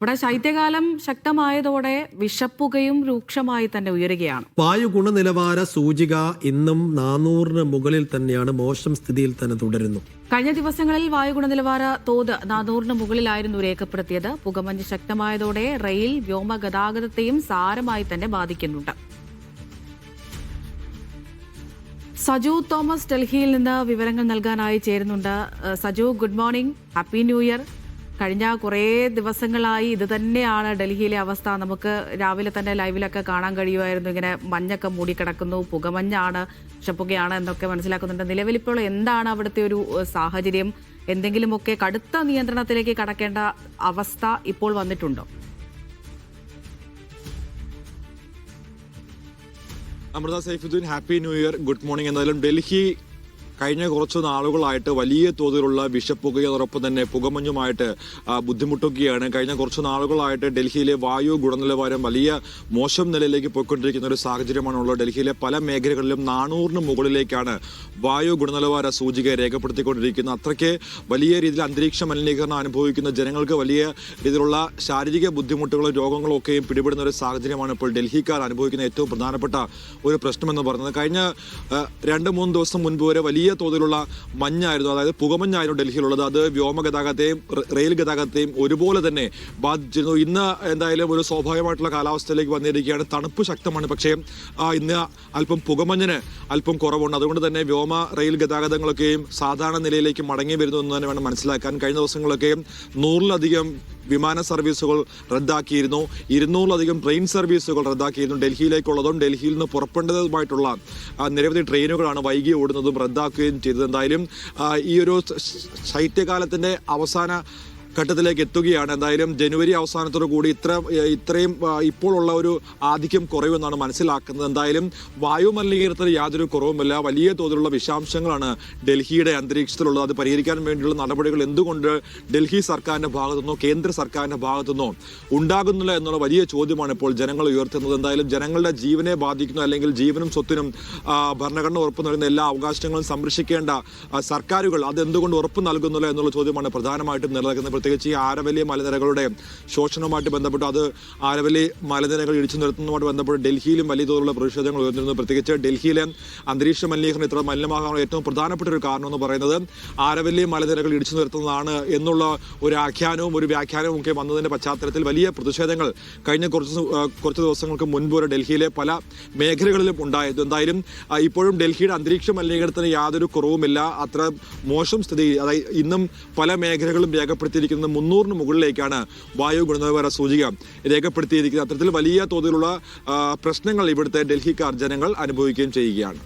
ഇവിടെ ശൈത്യകാലം ശക്തമായതോടെ വിഷപ്പുകയും രൂക്ഷമായി തന്നെ ഉയരുകയാണ്. വായു ഗുണനിലവാര സൂചിക ഇന്നും 400 മുകളിൽ തന്നെയാണ്, മോശം സ്ഥിതിയിൽ തന്നെ തുടരുന്നു. കഴിഞ്ഞ ദിവസങ്ങളിൽ വായു ഗുണനിലവാര തോത് 400 മുകളിലായിരുന്നു രേഖപ്പെടുത്തിയത്. പുകമഞ്ഞ് ശക്തമായതോടെ റെയിൽ, വ്യോമ ഗതാഗതത്തെയും സാരമായി തന്നെ ബാധിക്കുന്നുണ്ട്. സജു തോമസ് ഡൽഹിയിൽ നിന്ന് വിവരങ്ങൾ നൽകാനായി ചേരുന്നുണ്ട്. Saju, good morning, happy new year. കഴിഞ്ഞ കുറേ ദിവസങ്ങളായി ഇത് തന്നെയാണ് ഡൽഹിയിലെ അവസ്ഥ. നമുക്ക് രാവിലെ തന്നെ ലൈവിലൊക്കെ കാണാൻ കഴിയുമായിരുന്നു. ഇങ്ങനെ മഞ്ഞൊക്കെ മൂടിക്കിടക്കുന്നു, പുകമഞ്ഞാണ്, വിഷപ്പുകയാണ് എന്നൊക്കെ മനസ്സിലാക്കുന്നുണ്ട്. നിലവിലിപ്പോൾ എന്താണ് അവിടുത്തെ ഒരു സാഹചര്യം? എന്തെങ്കിലുമൊക്കെ കടുത്ത നിയന്ത്രണത്തിലേക്ക് കടക്കേണ്ട അവസ്ഥ ഇപ്പോൾ വന്നിട്ടുണ്ടോ? Amrita Saifuddin, happy new year, good morning. എന്തായാലും ഡൽഹി കഴിഞ്ഞ കുറച്ചു നാളുകളായിട്ട് വലിയ തോതിലുള്ള വിഷപ്പുകയോടൊപ്പം തന്നെ പുകമഞ്ഞുമായിട്ട് ബുദ്ധിമുട്ടുകയാണ്. കഴിഞ്ഞ കുറച്ചു നാളുകളായിട്ട് ഡൽഹിയിലെ വായു ഗുണനിലവാരം വലിയ മോശം നിലയിലേക്ക് പോയിക്കൊണ്ടിരിക്കുന്ന ഒരു സാഹചര്യമാണുള്ളത്. ഡൽഹിയിലെ പല മേഖലകളിലും 400 മുകളിലേക്കാണ് വായു ഗുണനിലവാര സൂചിക രേഖപ്പെടുത്തിക്കൊണ്ടിരിക്കുന്നത്. അത്രയ്ക്ക് വലിയ രീതിയിൽ അന്തരീക്ഷ മലിനീകരണം അനുഭവിക്കുന്ന ജനങ്ങൾക്ക് വലിയ രീതിയിലുള്ള ശാരീരിക ബുദ്ധിമുട്ടുകളും രോഗങ്ങളും ഒക്കെയും പിടിപെടുന്ന ഒരു സാഹചര്യമാണ് ഇപ്പോൾ ഡൽഹിക്കാർ അനുഭവിക്കുന്ന ഏറ്റവും പ്രധാനപ്പെട്ട ഒരു പ്രശ്നമെന്ന് പറയുന്നത്. കഴിഞ്ഞ 2-3 ദിവസം മുൻപ് വരെ വലിയ തോതിലുള്ള മഞ്ഞായിരുന്നു, അതായത് പുകമഞ്ഞായിരുന്നു ഡൽഹിയിലുള്ളത്. അത് വ്യോമ ഗതാഗതത്തെയും റെയിൽ ഗതാഗതത്തെയും ഒരുപോലെ തന്നെ ബാധിച്ചിരുന്നു. ഇന്ന് എന്തായാലും ഒരു സ്വാഭാവികമായിട്ടുള്ള കാലാവസ്ഥയിലേക്ക് വന്നിരിക്കുകയാണ്. തണുപ്പ് ശക്തമാണ്, പക്ഷേ ഇന്ന് അല്പം പുകമഞ്ഞിന് അല്പം കുറവുണ്ട്. അതുകൊണ്ട് തന്നെ വ്യോമ റെയിൽ ഗതാഗതങ്ങളൊക്കെയും സാധാരണ നിലയിലേക്ക് മടങ്ങി വരുന്നു എന്ന് തന്നെ വേണം മനസ്സിലാക്കാൻ. കഴിഞ്ഞ ദിവസങ്ങളൊക്കെയും 100-ലധികം വിമാന സർവീസുകൾ റദ്ദാക്കിയിരുന്നു, 200-ലധികം ട്രെയിൻ സർവീസുകൾ റദ്ദാക്കിയിരുന്നു. ഡൽഹിയിലേക്കുള്ളതും ഡൽഹിയിൽ നിന്ന് പുറപ്പെടേണ്ടതുമായിട്ടുള്ള നിരവധി ട്രെയിനുകളാണ് വൈകി ഓടുന്നതും റദ്ദാക്കുകയും ചെയ്തത്. എന്തായാലും ഈ ഒരു ശൈത്യകാലത്തിന്റെ അവസാന ഘട്ടത്തിലേക്ക് എത്തുകയാണ്. എന്തായാലും ജനുവരി അവസാനത്തോടു കൂടി ഇത്രയും ഇപ്പോഴുള്ള ഒരു ആധിക്യം കുറയുമെന്നാണ് മനസ്സിലാക്കുന്നത്. എന്തായാലും വായു മലിനീകരണത്തിന് യാതൊരു കുറവുമില്ല. വലിയ തോതിലുള്ള വിഷാംശങ്ങളാണ് ഡൽഹിയുടെ അന്തരീക്ഷത്തിലുള്ളത്. അത് പരിഹരിക്കാൻ വേണ്ടിയുള്ള നടപടികൾ എന്തുകൊണ്ട് ഡൽഹി സർക്കാരിന്റെ ഭാഗത്തുനിന്നോ കേന്ദ്ര സർക്കാരിന്റെ ഭാഗത്തുനിന്നോ ഉണ്ടാകുന്നില്ല എന്നുള്ള വലിയ ചോദ്യമാണ് ഇപ്പോൾ ജനങ്ങൾ ഉയർത്തുന്നത്. എന്തായാലും ജനങ്ങളുടെ ജീവനെ ബാധിക്കുന്നു, അല്ലെങ്കിൽ ജീവനും സ്വത്തിനും ഭരണഘടന ഉറപ്പ് നൽകുന്ന എല്ലാ അവകാശങ്ങളും സംരക്ഷിക്കേണ്ട സർക്കാരുകൾ അതെന്തുകൊണ്ട് ഉറപ്പ് നൽകുന്നില്ല എന്നുള്ള ചോദ്യമാണ് പ്രധാനമായിട്ടും നിലനിൽക്കുന്നത്. പ്രത്യേകിച്ച് ഈ ആരവല്ലി മലനിരകളുടെ ശോഷണവുമായിട്ട് ബന്ധപ്പെട്ട്, അത് ആരവല്ലി മലനിരകൾ ഇടിച്ചു നിർത്തുന്നതുമായിട്ട് ബന്ധപ്പെട്ട് ഡൽഹിയിലും വലിയ തോതിലുള്ള പ്രതിഷേധങ്ങൾ ഉയർന്നിരുന്നു. പ്രത്യേകിച്ച് ഡൽഹിയിലെ അന്തരീക്ഷ മലിനീകരണം ഇത്ര മലിനമാകാനുള്ള ഏറ്റവും പ്രധാനപ്പെട്ട ഒരു കാരണം എന്ന് പറയുന്നത് ആരവല്ലി മലനിരകൾ ഇടിച്ചു നിർത്തുന്നതാണ് എന്നുള്ള ഒരു ആഖ്യാനവും ഒരു വ്യാഖ്യാനവും ഒക്കെ വന്നതിന്റെ പശ്ചാത്തലത്തിൽ വലിയ പ്രതിഷേധങ്ങൾ കഴിഞ്ഞ കുറച്ച് ദിവസങ്ങൾക്ക് മുൻപ് വരെ ഡൽഹിയിലെ പല മേഖലകളിലും ഉണ്ടായിരുന്നു. എന്തായാലും ഇപ്പോഴും ഡൽഹിയുടെ അന്തരീക്ഷ മലിനീകരണത്തിന് യാതൊരു കുറവുമില്ല. അത്ര മോശം സ്ഥിതി, അതായത് ഇന്നും പല മേഖലകളും രേഖപ്പെടുത്തിയിരിക്കുന്നത് 300 മുകളിലേക്കാണ് വായു ഗുണനിലവാര സൂചിക രേഖപ്പെടുത്തിയിരിക്കുന്നത്. അത്തരത്തിൽ വലിയ തോതിലുള്ള പ്രശ്നങ്ങൾ ഇവിടുത്തെ ഡൽഹിക്കാർ ജനങ്ങൾ അനുഭവിക്കുകയും ചെയ്യുകയാണ്.